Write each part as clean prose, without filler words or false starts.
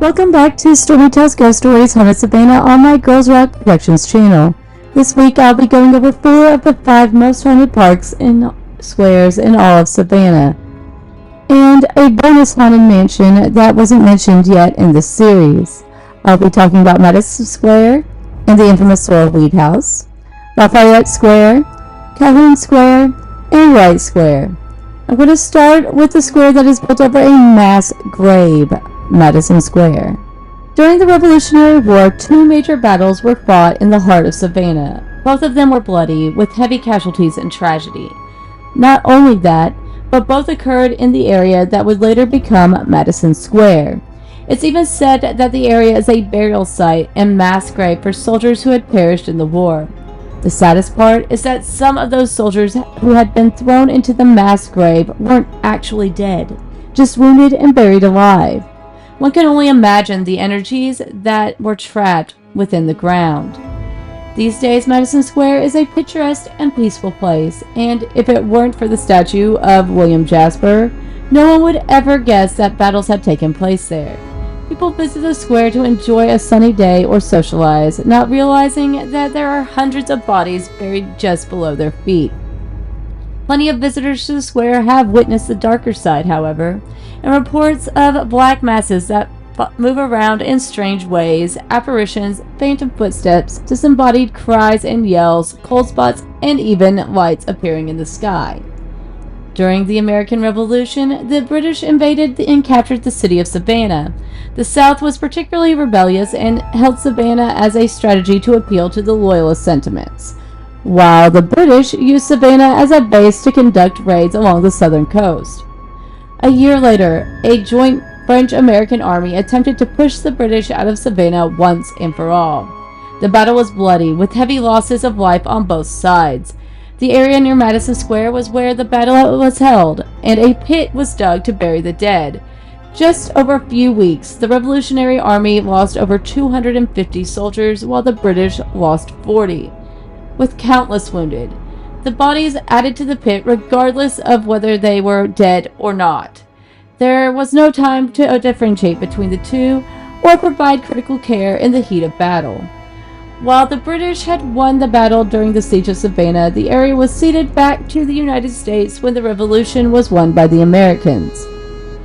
Welcome back to Stormi Tells Ghost Stories, home at Savannah on my Girls Rock Productions channel. This week I'll be going over 4 of the 5 most haunted parks and squares in all of Savannah, and a bonus haunted mansion that wasn't mentioned yet in this series. I'll be talking about Madison Square and the infamous Sorrel-Weed house, Lafayette Square, Calhoun Square, and Wright Square. I'm going to start with the square that is built over a mass grave, Madison Square. During the Revolutionary War, 2 major battles were fought in the heart of Savannah. Both of them were bloody, with heavy casualties and tragedy. Not only that, but both occurred in the area that would later become Madison Square. It's even said that the area is a burial site and mass grave for soldiers who had perished in the war. The saddest part is that some of those soldiers who had been thrown into the mass grave weren't actually dead, just wounded and buried alive. One can only imagine the energies that were trapped within the ground. These days, Madison Square is a picturesque and peaceful place, and if it weren't for the statue of William Jasper, no one would ever guess that battles had taken place there. People visit the square to enjoy a sunny day or socialize, not realizing that there are hundreds of bodies buried just below their feet. Plenty of visitors to the square have witnessed the darker side, however, and reports of black masses that move around in strange ways, apparitions, phantom footsteps, disembodied cries and yells, cold spots, and even lights appearing in the sky. During the American Revolution, the British invaded and captured the city of Savannah. The South was particularly rebellious and held Savannah as a strategy to appeal to the Loyalist sentiments, while the British used Savannah as a base to conduct raids along the southern coast. A year later, a joint French-American army attempted to push the British out of Savannah once and for all. The battle was bloody, with heavy losses of life on both sides. The area near Madison Square was where the battle was held, and a pit was dug to bury the dead. Just over a few weeks, the Revolutionary Army lost over 250 soldiers, while the British lost 40, with countless wounded. The bodies added to the pit regardless of whether they were dead or not. There was no time to differentiate between the two or provide critical care in the heat of battle. While the British had won the battle during the Siege of Savannah, the area was ceded back to the United States when the Revolution was won by the Americans.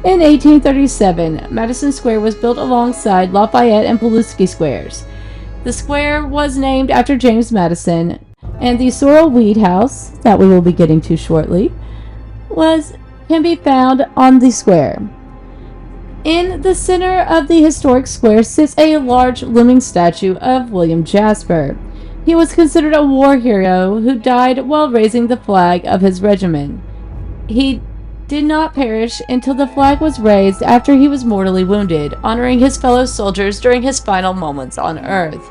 In 1837, Madison Square was built alongside Lafayette and Pulaski Squares. The square was named after James Madison, and the Sorrel-Weed house, that we will be getting to shortly, can be found on the square. In the center of the historic square sits a large looming statue of William Jasper. He was considered a war hero who died while raising the flag of his regiment. He did not perish until the flag was raised after he was mortally wounded, honoring his fellow soldiers during his final moments on Earth.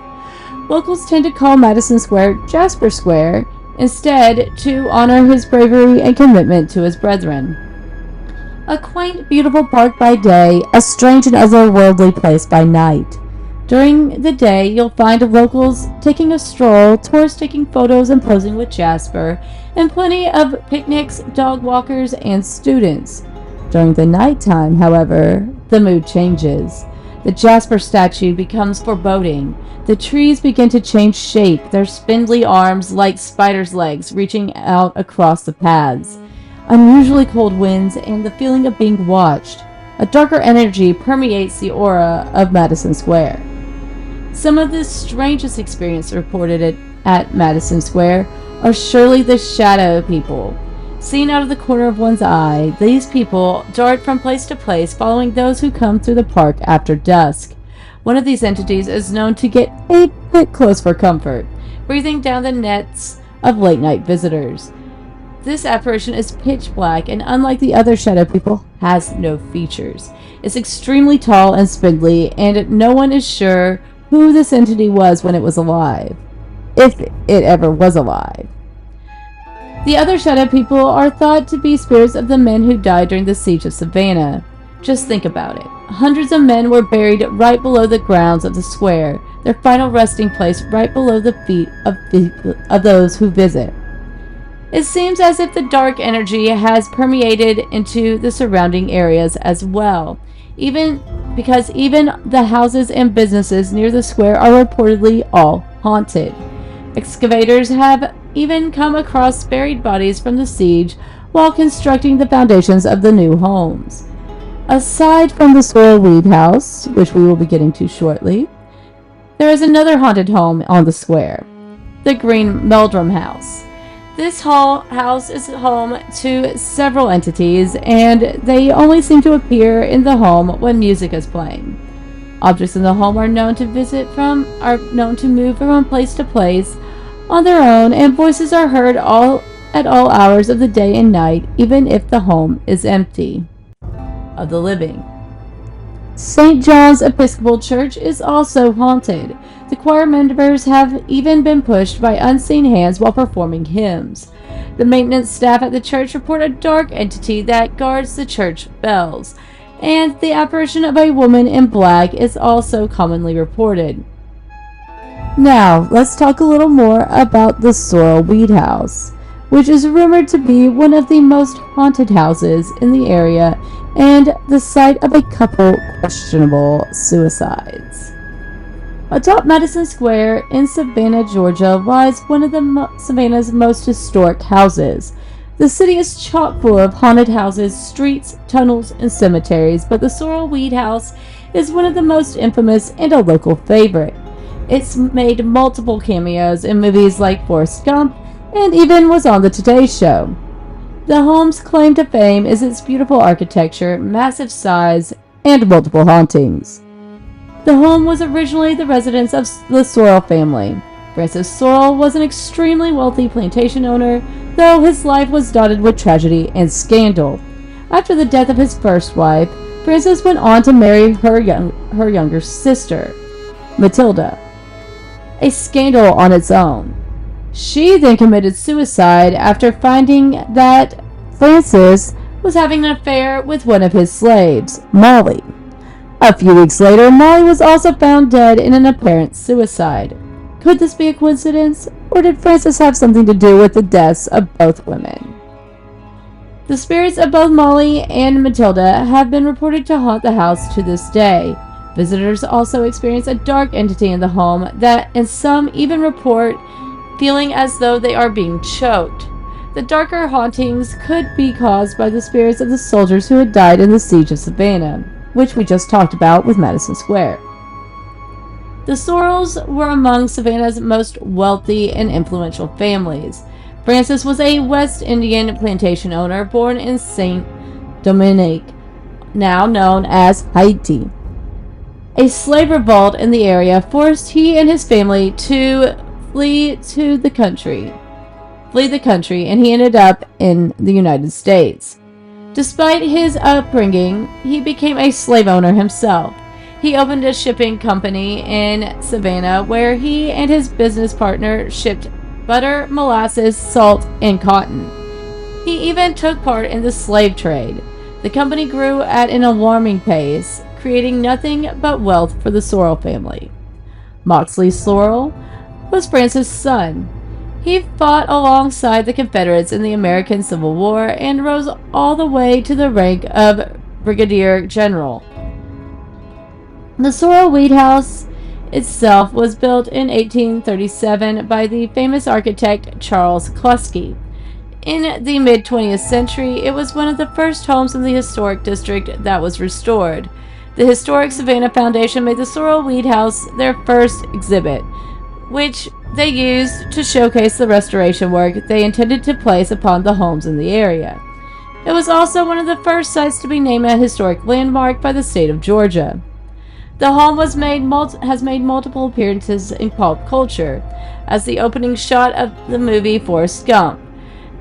Locals tend to call Madison Square Jasper Square instead to honor his bravery and commitment to his brethren. A quaint, beautiful park by day, a strange and otherworldly place by night. During the day, you'll find locals taking a stroll, tourists taking photos and posing with Jasper, and plenty of picnics, dog walkers, and students. During the nighttime, however, the mood changes. The Jasper statue becomes foreboding. The trees begin to change shape, their spindly arms like spiders' legs reaching out across the paths. Unusually cold winds and the feeling of being watched. A darker energy permeates the aura of Madison Square. Some of the strangest experiences reported at Madison Square are surely the shadow people. Seen out of the corner of one's eye, these people dart from place to place, following those who come through the park after dusk. One of these entities is known to get a bit close for comfort, breathing down the necks of late-night visitors. This apparition is pitch black and, unlike the other shadow people, has no features. It's extremely tall and spindly, and no one is sure who this entity was when it was alive, if it ever was alive. The other shadow people are thought to be spirits of the men who died during the Siege of Savannah. Just think about it. Hundreds of men were buried right below the grounds of the square, their final resting place right below the feet of those who visit. It seems as if the dark energy has permeated into the surrounding areas as well. even the houses and businesses near the square are reportedly all haunted. Excavators have even come across buried bodies from the siege while constructing the foundations of the new homes. Aside from the Sorrel-Weed house, which we will be getting to shortly, there is another haunted home on the square, the Green Meldrum House. This house is home to several entities, and they only seem to appear in the home when music is playing. Objects in the home are known to move from place to place on their own, and voices are heard at all hours of the day and night, even if the home is empty of the living. St. John's Episcopal Church is also haunted. The choir members have even been pushed by unseen hands while performing hymns. The maintenance staff at the church report a dark entity that guards the church bells, and the apparition of a woman in black is also commonly reported. Now, let's talk a little more about the Sorrel-Weed house, which is rumored to be one of the most haunted houses in the area and the site of a couple questionable suicides. Atop Madison Square in Savannah, Georgia, lies one of Savannah's most historic houses. The city is chock full of haunted houses, streets, tunnels, and cemeteries, but the Sorrel-Weed house is one of the most infamous and a local favorite. It's made multiple cameos in movies like Forrest Gump and even was on the Today Show. The home's claim to fame is its beautiful architecture, massive size, and multiple hauntings. The home was originally the residence of the Sorrel family. Francis Sorrel was an extremely wealthy plantation owner, though his life was dotted with tragedy and scandal. After the death of his first wife, Francis went on to marry her younger sister, Matilda, a scandal on its own. She then committed suicide after finding that Francis was having an affair with one of his slaves, Molly. A few weeks later, Molly was also found dead in an apparent suicide. Could this be a coincidence, or did Francis have something to do with the deaths of both women? The spirits of both Molly and Matilda have been reported to haunt the house to this day. Visitors also experience a dark entity in the home and some even report feeling as though they are being choked. The darker hauntings could be caused by the spirits of the soldiers who had died in the siege of Savannah, which we just talked about with Madison Square. The Sorrels were among Savannah's most wealthy and influential families. Francis was a West Indian plantation owner born in Saint Domingue, now known as Haiti. A slave revolt in the area forced he and his family to flee the country, and he ended up in the United States. Despite his upbringing, he became a slave owner himself. He opened a shipping company in Savannah where he and his business partner shipped butter, molasses, salt, and cotton. He even took part in the slave trade. The company grew at an alarming pace, creating nothing but wealth for the Sorrel family. Moxley Sorrel was Francis' son. He fought alongside the Confederates in the American Civil War and rose all the way to the rank of Brigadier General. The Sorrel-Weed house itself was built in 1837 by the famous architect Charles Kluski. In the mid-20th century, it was one of the first homes in the historic district that was restored. The Historic Savannah Foundation made the Sorrel-Weed house their first exhibit, which they used to showcase the restoration work they intended to place upon the homes in the area. It was also one of the first sites to be named a historic landmark by the state of Georgia. The home has made multiple appearances in pop culture, as the opening shot of the movie Forrest Gump.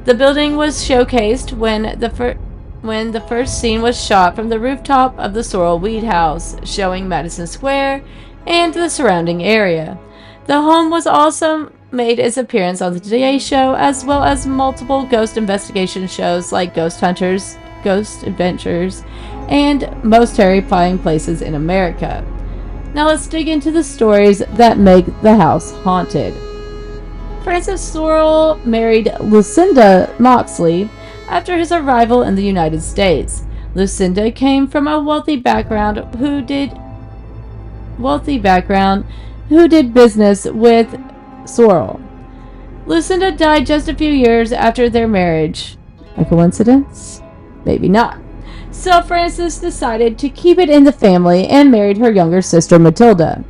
The building was showcased when the first scene was shot from the rooftop of the Sorrel-Weed house, showing Madison Square and the surrounding area. The home was also made its appearance on the Today Show, as well as multiple ghost investigation shows like Ghost Hunters, Ghost Adventures, and Most Terrifying Places in America. Now let's dig into the stories that make the house haunted. Francis Sorrel married Lucinda Moxley after his arrival in the United States. Lucinda came from a wealthy background who did business with Sorrel. Lucinda died just a few years after their marriage. A coincidence? Maybe not. So Frances decided to keep it in the family and married her younger sister Matilda.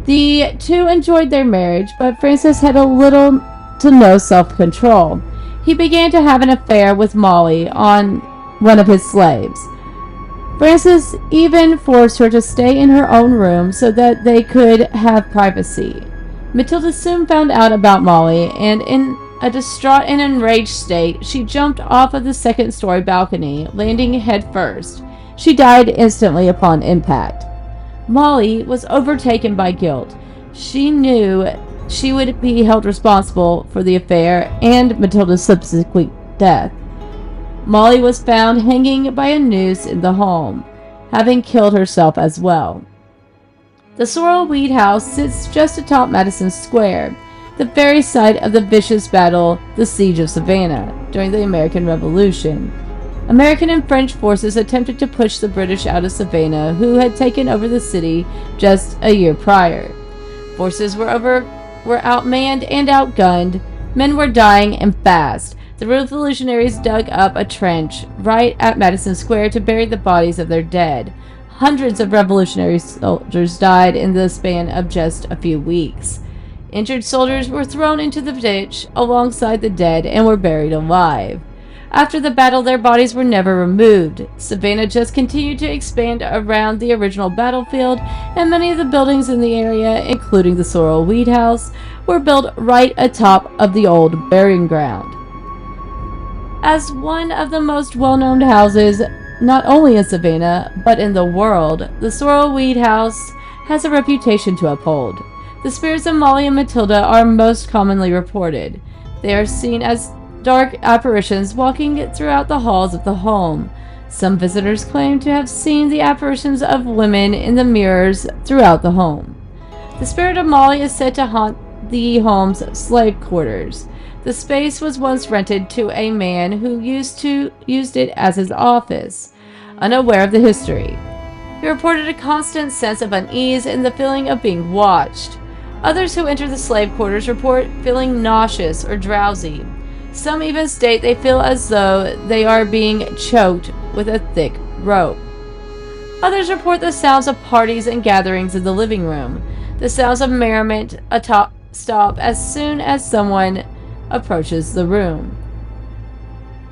The two enjoyed their marriage, but Francis had a little to no self-control. He began to have an affair with Molly, on one of his slaves. Francis even forced her to stay in her own room so that they could have privacy. Matilda soon found out about Molly, and in a distraught and enraged state, she jumped off of the second-story balcony, landing head first. She died instantly upon impact. Molly was overtaken by guilt. She knew she would be held responsible for the affair and Matilda's subsequent death. Molly was found hanging by a noose in the home, having killed herself as well. The Sorrel-Weed house sits just atop Madison Square, the very site of the vicious battle, the Siege of Savannah, during the American Revolution. American and French forces attempted to push the British out of Savannah, who had taken over the city just a year prior. Forces were outmanned and outgunned. Men were dying and fast. The revolutionaries dug up a trench right at Madison Square to bury the bodies of their dead. Hundreds of revolutionary soldiers died in the span of just a few weeks. Injured soldiers were thrown into the ditch alongside the dead and were buried alive. After the battle, their bodies were never removed. Savannah just continued to expand around the original battlefield, and many of the buildings in the area, including the Sorrel-Weed house, were built right atop of the old burying ground. As one of the most well-known houses, not only in Savannah, but in the world, the Sorrel-Weed house has a reputation to uphold. The spirits of Molly and Matilda are most commonly reported. They are seen as dark apparitions walking throughout the halls of the home. Some visitors claim to have seen the apparitions of women in the mirrors throughout the home. The spirit of Molly is said to haunt the home's slave quarters. The space was once rented to a man who used it as his office, unaware of the history. He reported a constant sense of unease and the feeling of being watched. Others who enter the slave quarters report feeling nauseous or drowsy. Some even state they feel as though they are being choked with a thick rope. Others report the sounds of parties and gatherings in the living room. The sounds of merriment stop as soon as someone approaches the room.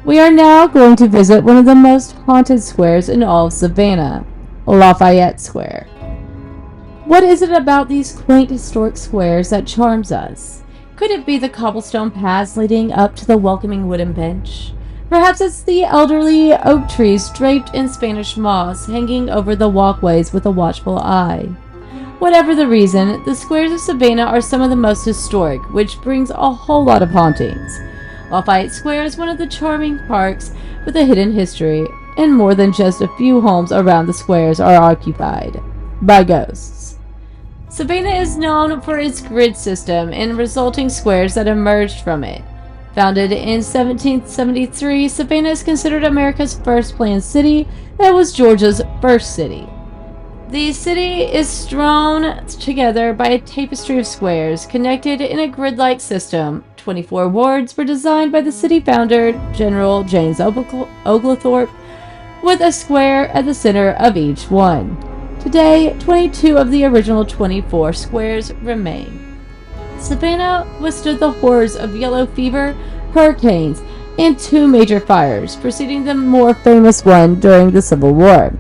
We are now going to visit one of the most haunted squares in all of Savannah, Lafayette Square. What is it about these quaint historic squares that charms us? Could it be the cobblestone paths leading up to the welcoming wooden bench? Perhaps it's the elderly oak trees draped in Spanish moss hanging over the walkways with a watchful eye. Whatever the reason, the squares of Savannah are some of the most historic, which brings a whole lot of hauntings. Lafayette Square is one of the charming parks with a hidden history, and more than just a few homes around the squares are occupied by ghosts. Savannah is known for its grid system and resulting squares that emerged from it. Founded in 1773, Savannah is considered America's first planned city and was Georgia's first city. The city is strewn together by a tapestry of squares connected in a grid-like system. 24 wards were designed by the city founder, General James Oglethorpe, with a square at the center of each one. Today, 22 of the original 24 squares remain. Savannah withstood the horrors of yellow fever, hurricanes, and 2 major fires, preceding the more famous one during the Civil War.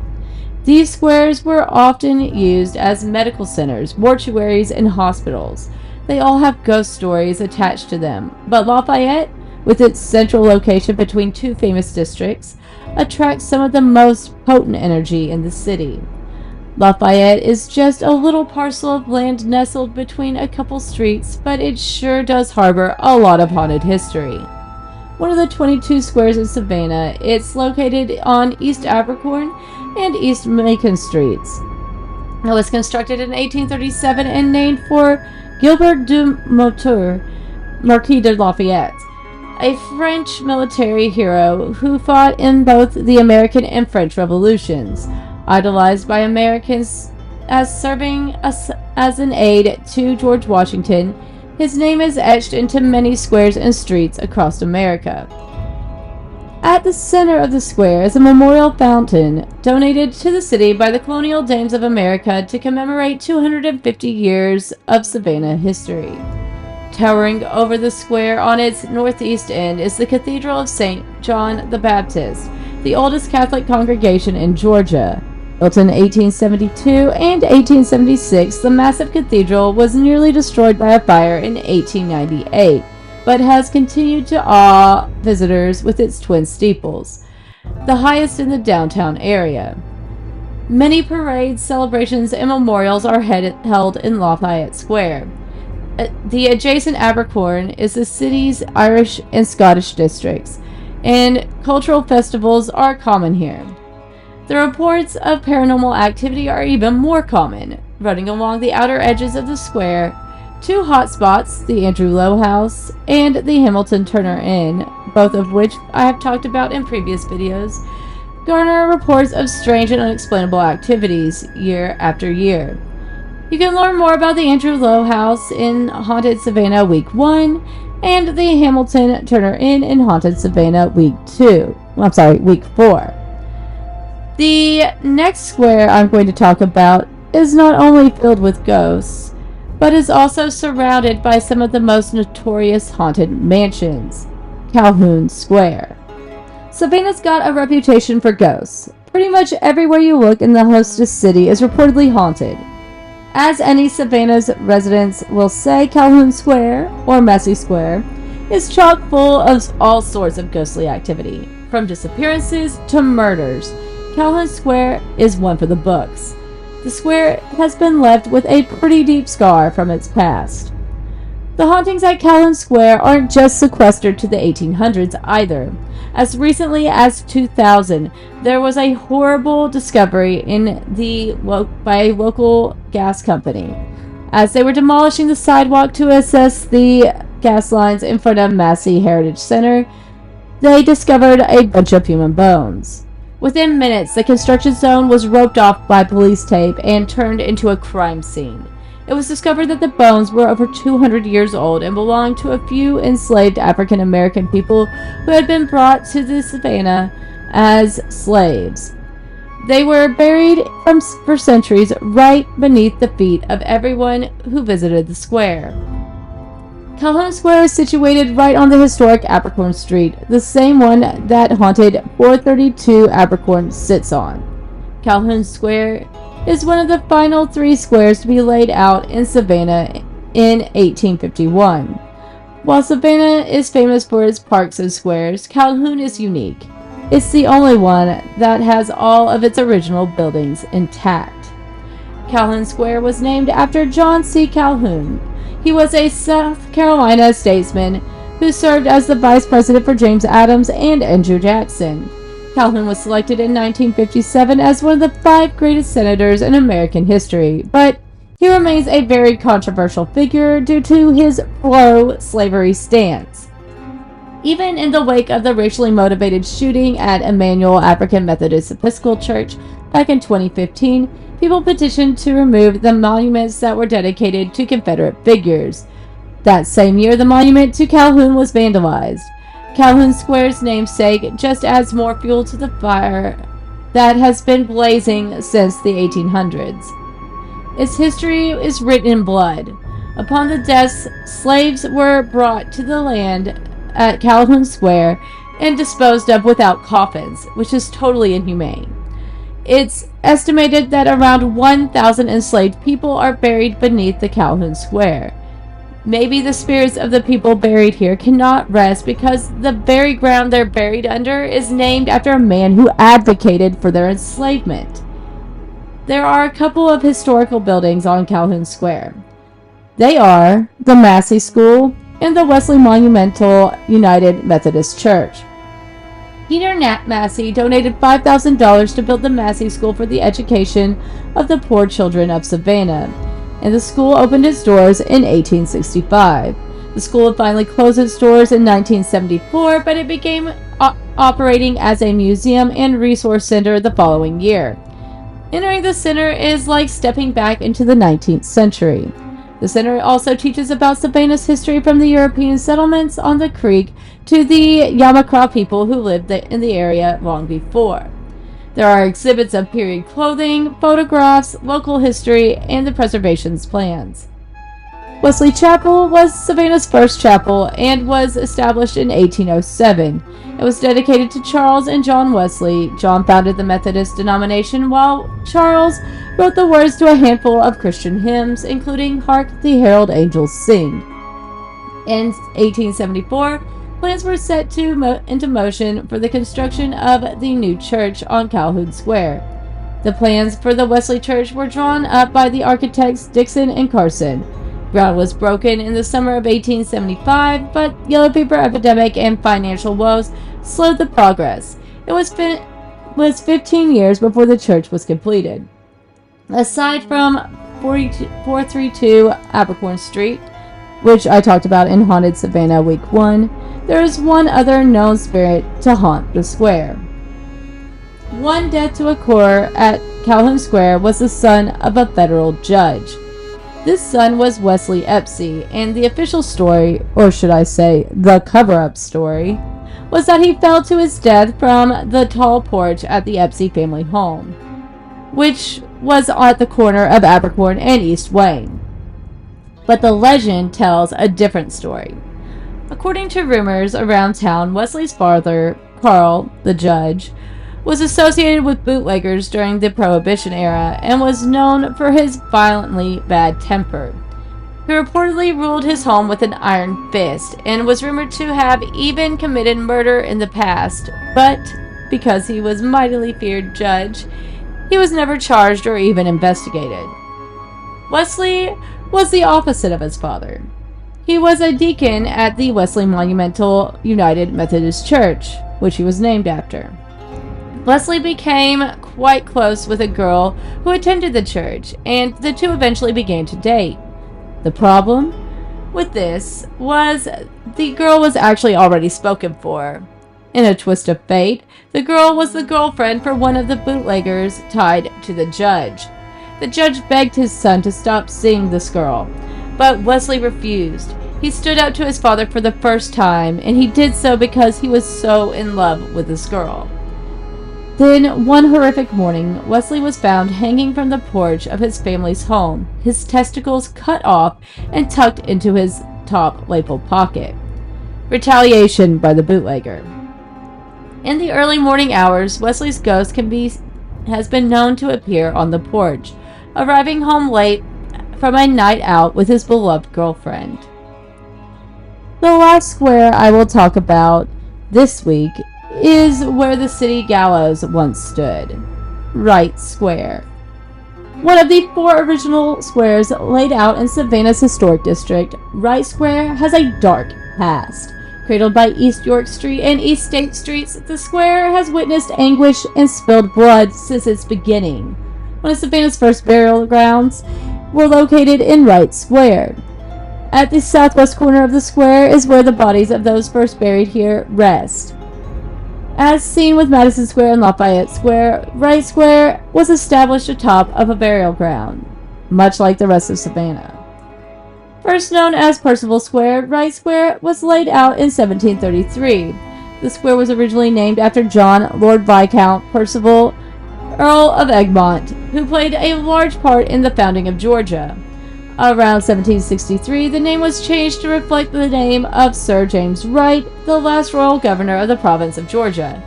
These squares were often used as medical centers, mortuaries, and hospitals. They all have ghost stories attached to them, but Lafayette, with its central location between 2 famous districts, attracts some of the most potent energy in the city. Lafayette is just a little parcel of land nestled between a couple streets, but it sure does harbor a lot of haunted history. One of the 22 squares in Savannah, it's located on East Abercorn and East Macon Streets. It was constructed in 1837 and named for Gilbert du Motier, Marquis de Lafayette. a French military hero who fought in both the American and French revolutions, idolized by Americans as serving as an aide to George Washington. His name is etched into many squares and streets across America. At the center of the square is a memorial fountain donated to the city by the colonial dames of America to commemorate 250 years of Savannah history. Towering over the square on its northeast end is the Cathedral of St. John the Baptist, the oldest Catholic congregation in Georgia. Built in 1872 and 1876, the massive cathedral was nearly destroyed by a fire in 1898, but has continued to awe visitors with its twin steeples, the highest in the downtown area. Many parades, celebrations, and memorials are held in Lafayette Square. The adjacent Abercorn is the city's Irish and Scottish districts, and cultural festivals are common here. The reports of paranormal activity are even more common. Running along the outer edges of the square, two hotspots, the Andrew Lowe House and the Hamilton Turner Inn, both of which I have talked about in previous videos, garner reports of strange and unexplainable activities year after year. You can learn more about the Andrew Lowe House in Haunted Savannah Week 1 and the Hamilton Turner Inn in Haunted Savannah Week 4. The next square I'm going to talk about is not only filled with ghosts, but is also surrounded by some of the most notorious haunted mansions. Calhoun Square. Savannah's got a reputation for ghosts. Pretty much everywhere you look in the hostess city is reportedly haunted. As any Savannah's residents will say, Calhoun Square, or Massey Square, is chock full of all sorts of ghostly activity, from disappearances to murders. Calhoun Square is one for the books. The square has been left with a pretty deep scar from its past. The hauntings at Calhoun Square aren't just sequestered to the 1800s either. As recently as 2000, there was a horrible discovery by a local gas company. As they were demolishing the sidewalk to assess the gas lines in front of Massey Heritage Center, they discovered a bunch of human bones. Within minutes, the construction zone was roped off by police tape and turned into a crime scene. It was discovered that the bones were over 200 years old and belonged to a few enslaved African American people who had been brought to the Savannah as slaves. They were buried for centuries right beneath the feet of everyone who visited the square. Calhoun Square is situated right on the historic Abercorn Street, the same one that haunted 432 Abercorn sits on. Calhoun Square is one of the final 3 squares to be laid out in Savannah in 1851. While Savannah is famous for its parks and squares, Calhoun is unique. It's the only one that has all of its original buildings intact. Calhoun Square was named after John C. Calhoun. He was a South Carolina statesman who served as the vice president for James Adams and Andrew Jackson. Calhoun was selected in 1957 as one of the 5 greatest senators in American history, but he remains a very controversial figure due to his pro-slavery stance. Even in the wake of the racially motivated shooting at Emmanuel African Methodist Episcopal Church back in 2015, people petitioned to remove the monuments that were dedicated to Confederate figures. That same year, the monument to Calhoun was vandalized. Calhoun Square's namesake just adds more fuel to the fire that has been blazing since the 1800s. Its history is written in blood. Upon the deaths, slaves were brought to the land at Calhoun Square and disposed of without coffins, which is totally inhumane. It's estimated that around 1,000 enslaved people are buried beneath the Calhoun Square. Maybe the spirits of the people buried here cannot rest because the very ground they're buried under is named after a man who advocated for their enslavement. There are a couple of historical buildings on Calhoun Square. They are the Massey School and the Wesley Monumental United Methodist Church. Peter Massey donated $5,000 to build the Massey School for the education of the poor children of Savannah, and the school opened its doors in 1865. The school would finally close its doors in 1974, but it began operating as a museum and resource center the following year. Entering the center is like stepping back into the 19th century. The center also teaches about Savannah's history from the European settlements on the creek to the Yamakra people who lived in the area long before. There are exhibits of period clothing, photographs, local history, and the preservation plans. Wesley Chapel was Savannah's first chapel and was established in 1807. It was dedicated to Charles and John Wesley. John founded the Methodist denomination, while Charles wrote the words to a handful of Christian hymns, including Hark the Herald Angels Sing. In 1874, plans were set into motion for the construction of the new church on Calhoun Square. The plans for the Wesley Church were drawn up by the architects Dixon and Carson. Ground was broken in the summer of 1875, but yellow fever epidemic and financial woes slowed the progress. It was 15 years before the church was completed. Aside from 432 Abercorn Street, which I talked about in Haunted Savannah Week 1, there is one other known spirit to haunt the square. One death to occur at Calhoun Square was the son of a federal judge. This son was Wesley Epsey, and the official story, or should I say, the cover-up story, was that he fell to his death from the tall porch at the Epsey family home, which was at the corner of Abercorn and East Wayne. But the legend tells a different story. According to rumors around town, Wesley's father, Carl, the judge, was associated with bootleggers during the Prohibition era and was known for his violently bad temper. He reportedly ruled his home with an iron fist and was rumored to have even committed murder in the past, but because he was a mightily feared judge, he was never charged or even investigated. Wesley was the opposite of his father. He was a deacon at the Wesley Monumental United Methodist Church, which he was named after. Wesley became quite close with a girl who attended the church, and the two eventually began to date. The problem with this was the girl was actually already spoken for. In a twist of fate, the girl was the girlfriend for one of the bootleggers tied to the judge. The judge begged his son to stop seeing this girl, but Wesley refused. He stood up to his father for the first time, and he did so because he was so in love with this girl. Then, one horrific morning, Wesley was found hanging from the porch of his family's home, his testicles cut off and tucked into his top lapel pocket. Retaliation by the bootlegger. In the early morning hours, Wesley's ghost has been known to appear on the porch, arriving home late from a night out with his beloved girlfriend. The last square I will talk about this week is where the city gallows once stood, Wright Square. One of the 4 original squares laid out in Savannah's historic district, Wright Square has a dark past. Cradled by East York Street and East State Streets, the square has witnessed anguish and spilled blood since its beginning. One of Savannah's first burial grounds were located in Wright Square. At the southwest corner of the square is where the bodies of those first buried here rest. As seen with Madison Square and Lafayette Square, Wright Square was established atop of a burial ground, much like the rest of Savannah. First known as Percival Square, Wright Square was laid out in 1733. The square was originally named after John, Lord Viscount Percival, Earl of Egmont, who played a large part in the founding of Georgia. Around 1763, the name was changed to reflect the name of Sir James Wright, the last royal governor of the province of Georgia.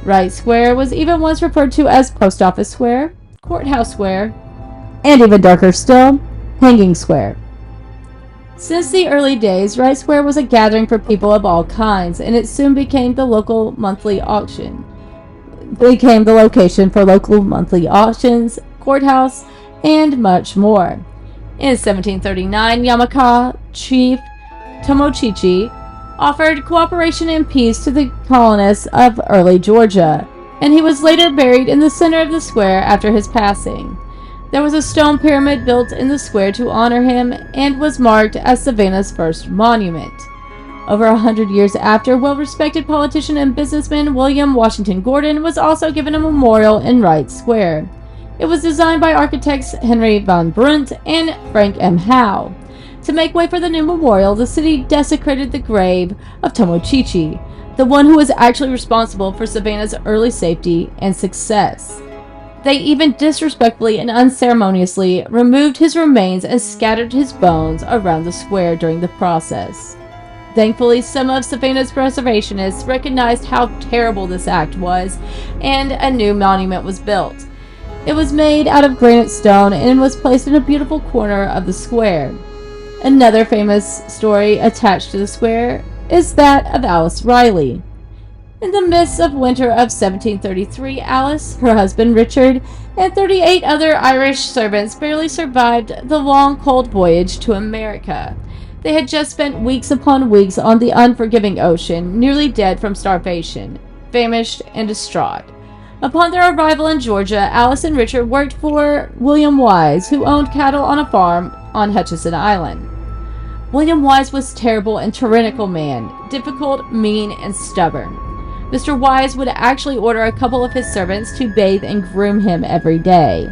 Wright Square was even once referred to as Post Office Square, Courthouse Square, and even darker still, Hanging Square. Since the early days, Wright Square was a gathering for people of all kinds, and it soon became the local monthly auction. Became the location for local monthly auctions, courthouse, and much more. In 1739, Yamaka Chief Tomochichi offered cooperation and peace to the colonists of early Georgia, and he was later buried in the center of the square after his passing. There was a stone pyramid built in the square to honor him and was marked as Savannah's first monument. Over 100 years after, well-respected politician and businessman William Washington Gordon was also given a memorial in Wright Square. It was designed by architects Henry von Brunt and Frank M. Howe. To make way for the new memorial, the city desecrated the grave of Tomochichi, the one who was actually responsible for Savannah's early safety and success. They even disrespectfully and unceremoniously removed his remains and scattered his bones around the square during the process. Thankfully, some of Savannah's preservationists recognized how terrible this act was, and a new monument was built. It was made out of granite stone and was placed in a beautiful corner of the square. Another famous story attached to the square is that of Alice Riley. In the midst of winter of 1733, Alice, her husband Richard, and 38 other Irish servants barely survived the long, cold voyage to America. They had just spent weeks upon weeks on the unforgiving ocean, nearly dead from starvation, famished and distraught. Upon their arrival in Georgia, Alice and Richard worked for William Wise, who owned cattle on a farm on Hutchinson Island. William Wise was a terrible and tyrannical man, difficult, mean, and stubborn. Mr. Wise would actually order a couple of his servants to bathe and groom him every day.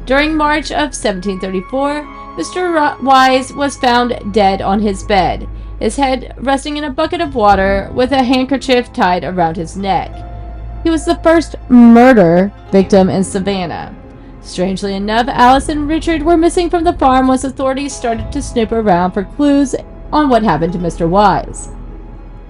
During March of 1734, Mr. Wise was found dead on his bed, his head resting in a bucket of water with a handkerchief tied around his neck. He was the first murder victim in Savannah. Strangely enough, Alice and Richard were missing from the farm once authorities started to snoop around for clues on what happened to Mr. Wise.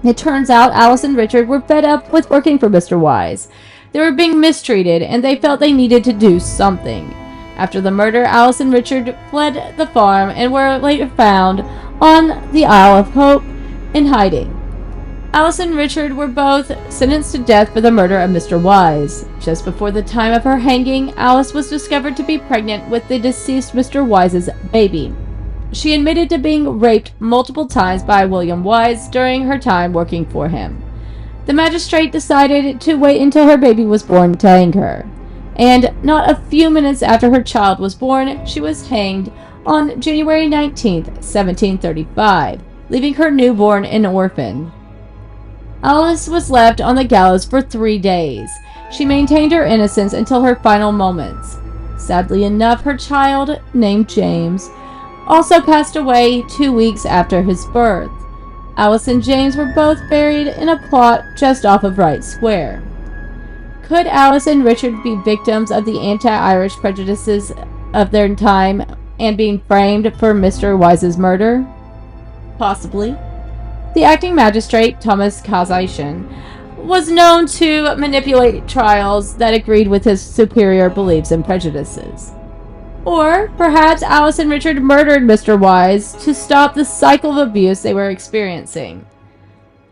It turns out Alice and Richard were fed up with working for Mr. Wise. They were being mistreated, and they felt they needed to do something. After the murder, Alice and Richard fled the farm and were later found on the Isle of Hope in hiding. Alice and Richard were both sentenced to death for the murder of Mr. Wise. Just before the time of her hanging, Alice was discovered to be pregnant with the deceased Mr. Wise's baby. She admitted to being raped multiple times by William Wise during her time working for him. The magistrate decided to wait until her baby was born to hang her. And not a few minutes after her child was born, she was hanged on January 19, 1735, leaving her newborn an orphan. Alice was left on the gallows for 3 days. She maintained her innocence until her final moments. Sadly enough, her child, named James, also passed away 2 weeks after his birth. Alice and James were both buried in a plot just off of Wright Square. Could Alice and Richard be victims of the anti-Irish prejudices of their time and being framed for Mr. Wise's murder? Possibly. The acting magistrate, Thomas Kazishan, was known to manipulate trials that agreed with his superior beliefs and prejudices. Or perhaps Alice and Richard murdered Mr. Wise to stop the cycle of abuse they were experiencing.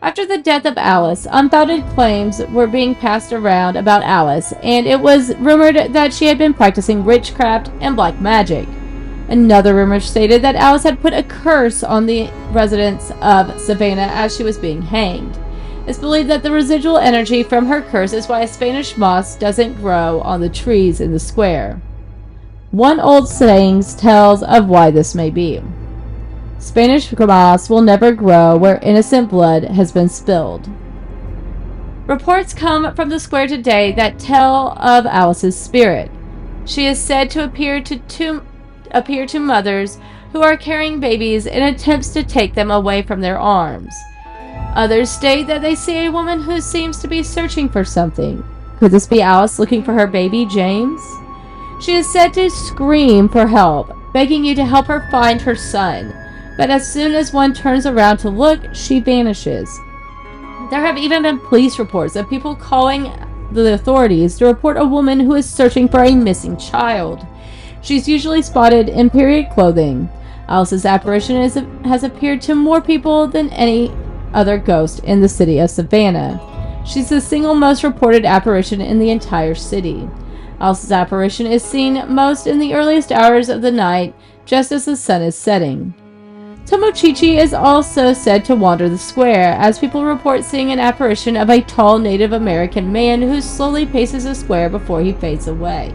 After the death of Alice, unfounded claims were being passed around about Alice, and it was rumored that she had been practicing witchcraft and black magic. Another rumor stated that Alice had put a curse on the residents of Savannah as she was being hanged. It's believed that the residual energy from her curse is why Spanish moss doesn't grow on the trees in the square. One old saying tells of why this may be. Spanish moss will never grow where innocent blood has been spilled. Reports come from the square today that tell of Alice's spirit. She is said to appear to mothers who are carrying babies in attempts to take them away from their arms. Others state that they see a woman who seems to be searching for something. Could this be Alice looking for her baby, James? She is said to scream for help, begging you to help her find her son. But as soon as one turns around to look, she vanishes. There have even been police reports of people calling the authorities to report a woman who is searching for a missing child. She's usually spotted in period clothing. Alice's apparition has appeared to more people than any other ghost in the city of Savannah. She's the single most reported apparition in the entire city. Alice's apparition is seen most in the earliest hours of the night, just as the sun is setting. Tomochichi is also said to wander the square, as people report seeing an apparition of a tall Native American man who slowly paces the square before he fades away.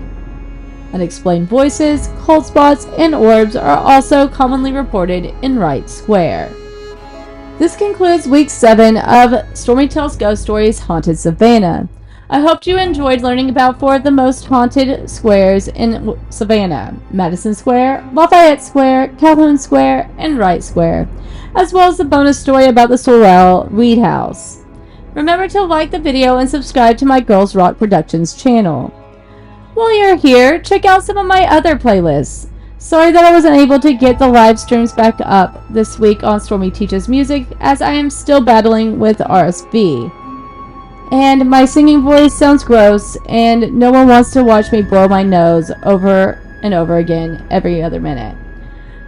Unexplained voices, cold spots, and orbs are also commonly reported in Wright Square. This concludes week 7 of Stormi Tells Ghost Stories Haunted Savannah. I hope you enjoyed learning about 4 of the most haunted squares in Savannah: Madison Square, Lafayette Square, Calhoun Square, and Wright Square, as well as the bonus story about the Sorrel-Weed house. Remember to like the video and subscribe to my Girls Rock Productions channel. While you're here, check out some of my other playlists. Sorry that I wasn't able to get the live streams back up this week on Stormi Teaches Music, as I am still battling with RSV. And my singing voice sounds gross, and no one wants to watch me blow my nose over and over again every other minute.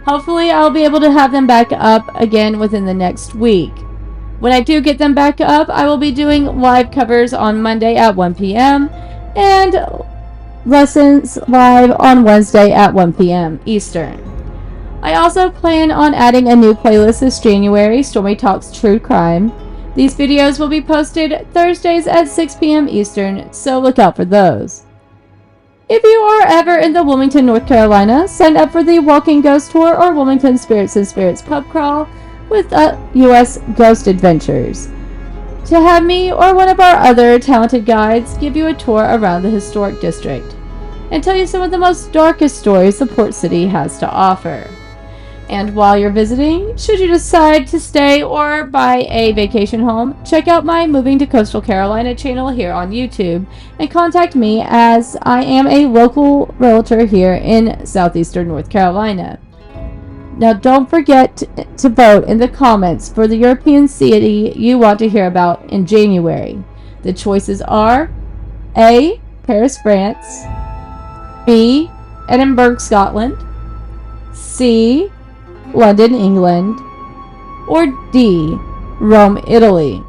Hopefully I'll be able to have them back up again within the next week. When I do get them back up, I will be doing live covers on Monday at 1 p.m. and lessons live on Wednesday at 1 p.m. Eastern. I also plan on adding a new playlist this January, Stormi Talks True Crime. These videos will be posted Thursdays at 6 p.m. Eastern, so look out for those. If you are ever in the Wilmington, North Carolina, sign up for the Walking Ghost Tour or Wilmington Spirits and Spirits Pub Crawl with U.S. Ghost Adventures, to have me or one of our other talented guides give you a tour around the historic district and tell you some of the most darkest stories the port city has to offer. And while you're visiting, should you decide to stay or buy a vacation home, check out my Moving to Coastal Carolina channel here on YouTube and contact me, as I am a local realtor here in southeastern North Carolina. Now don't forget to vote in the comments for the European city you want to hear about in January. The choices are A. Paris, France, B. Edinburgh, Scotland, C. London, England, or D. Rome, Italy.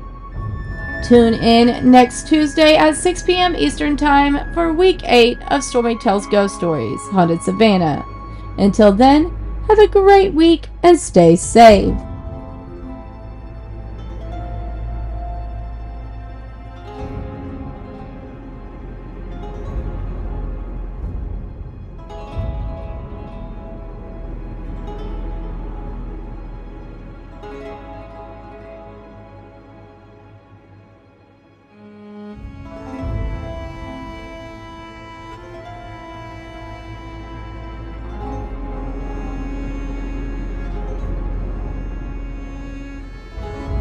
Tune in next Tuesday at 6 p.m. Eastern Time for week 8 of Stormi Tells Ghost Stories Haunted Savannah. Until then, have a great week and stay safe.